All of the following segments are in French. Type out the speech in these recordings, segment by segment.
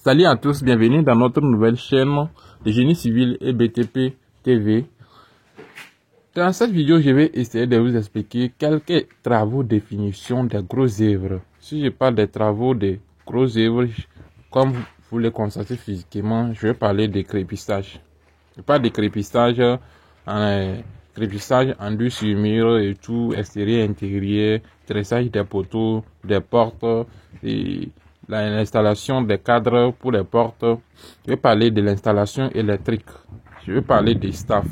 Salut à tous, bienvenue dans notre nouvelle chaîne de génie civil et BTP TV. Dans cette vidéo, je vais essayer de vous expliquer quelques travaux de finition des grosses œuvres. Si je parle des travaux de grosses œuvres, comme vous les constatez physiquement, je vais parler de crépissage. Je parle de crépissage en dur sur mur et tout, extérieur, intérieur, tressage des poteaux, des portes et l'installation des cadres pour les portes. Je vais parler de l'installation électrique. Je vais parler des staffs.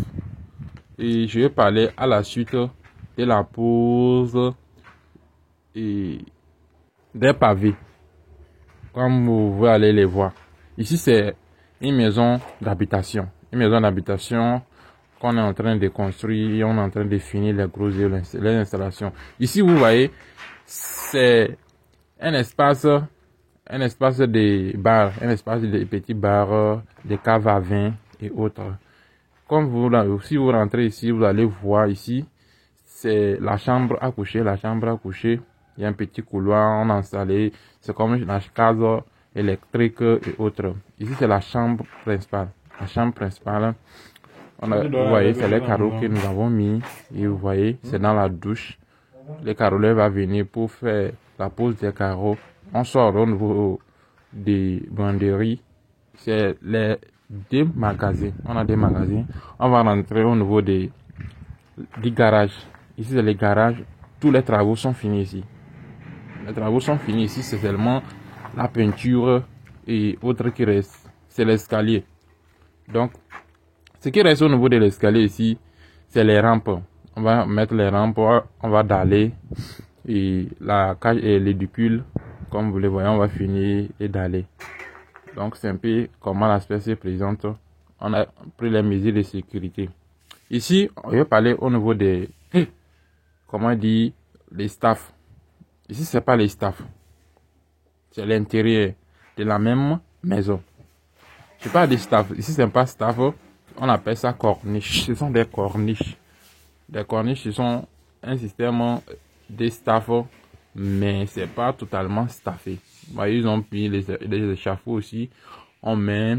Et je vais parler à la suite de la pose et des pavés. Comme vous pouvez aller les voir. Ici, c'est une maison d'habitation. Une maison d'habitation qu'on est en train de construire et on est en train de finir les grosses les installations. Ici, vous voyez, c'est un espace de bar, un espace de petits bars, des caves à vin et autres. Comme si vous rentrez ici, vous allez voir ici, c'est la chambre à coucher, Il y a un petit couloir, on a installé, c'est comme la case électrique et autres. Ici, c'est la chambre principale. La chambre principale, vous voyez, c'est les carreaux que nous avons mis. Et vous voyez, c'est dans la douche. Les carreaux va venir pour faire la pose des carreaux. On sort au niveau des banderies. C'est des magasins. On a des magasins. On va rentrer au niveau des garages. Ici, c'est les garages. Tous les travaux sont finis ici. Les travaux sont finis ici. C'est seulement la peinture et autres qui restent. C'est l'escalier. Donc, ce qui reste au niveau de l'escalier ici, c'est les rampes. On va mettre les rampes, on va daller et la cage et l'édicule, comme vous le voyez, on va finir et daller. Donc c'est un peu comment l'aspect se présente. On a pris les mesures de sécurité. Ici, on va parler au niveau des, comment dire, les staffs. Ici, c'est pas les staffs, c'est l'intérieur de la même maison. Je parle des staffs. Ici, c'est pas staff. On appelle ça corniche. Ce sont des corniches. Des corniches, ce sont un système de staff, mais c'est pas totalement staffé. Vous voyez, ils ont mis les échafauds aussi. On met,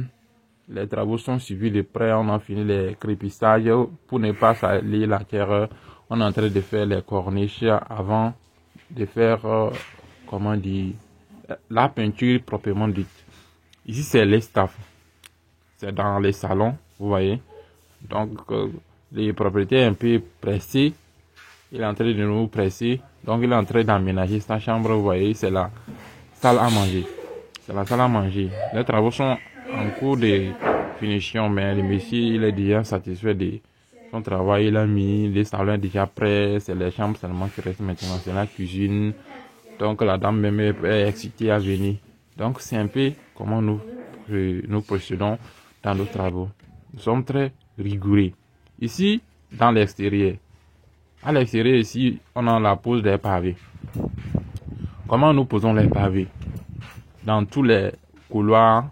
les travaux sont suivis de près. On a fini les crépissages pour ne pas salir la terre. On est en train de faire les corniches avant de faire, comment dire, la peinture proprement dite. Ici, c'est les staffs. C'est dans les salons, vous voyez. Donc, les propriétaires un peu pressés. Il est en train de nous presser. Donc, il est en train d'aménager sa chambre, vous voyez. C'est la salle à manger. C'est la salle à manger. Les travaux sont en cours de finition, mais le monsieur, il est déjà satisfait de son travail. Il a mis les salons déjà prêts. C'est les chambres seulement qui restent maintenant. C'est la cuisine. Donc, la dame même est excitée à venir. Donc, c'est un peu comment nous procédons dans nos travaux. Nous sommes très rigoureux. Ici, dans l'extérieur. À l'extérieur, ici, on a la pose des pavés. Comment nous posons les pavés? Dans tous les couloirs,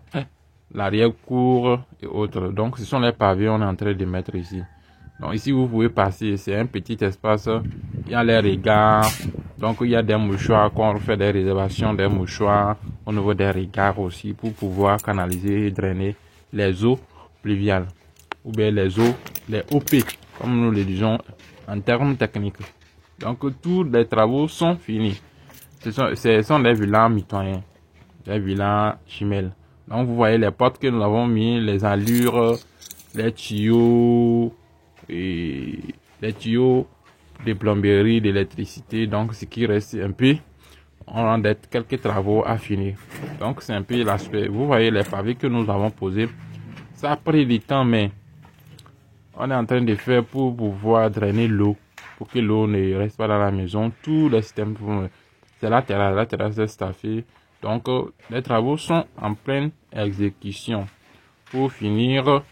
l'arrière-cour et autres. Donc, ce sont les pavés qu'on est en train de mettre ici. Donc, ici, vous pouvez passer. C'est un petit espace. Il y a les regards. Donc, il y a des mouchoirs. Quand on fait des réservations, des mouchoirs au niveau des regards aussi pour pouvoir canaliser et drainer les eaux pluviales. Ou bien les OP, comme nous le disons en termes techniques. Donc, tous les travaux sont finis. Ce sont des villas mitoyens, des villas chimelles. Donc, vous voyez les portes que nous avons mis, les allures, les tuyaux, et les tuyaux de plomberie, d'électricité. Donc, ce qui reste un peu, on a quelques travaux à finir. Donc, c'est un peu l'aspect. Vous voyez les pavés que nous avons posés. Ça a pris du temps, mais on est en train de faire pour pouvoir drainer l'eau, pour que l'eau ne reste pas dans la maison. Tous les systèmes, c'est la terrasse est staffée. Donc, les travaux sont en pleine exécution. Pour finir,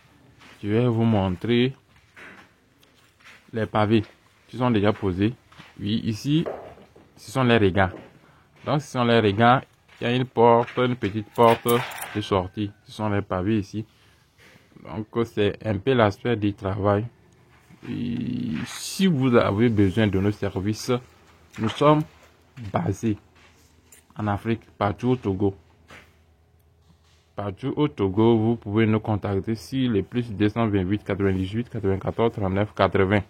je vais vous montrer les pavés qui sont déjà posés. Oui, ici, ce sont les regards. Donc, ce sont les regards. Il y a une petite porte de sortie. Ce sont les pavés ici. Donc, c'est un peu l'aspect du travail. Et si vous avez besoin de nos services, nous sommes basés en Afrique, partout au Togo. partout au Togo, vous pouvez nous contacter sur les plus 228 98 94 39 80.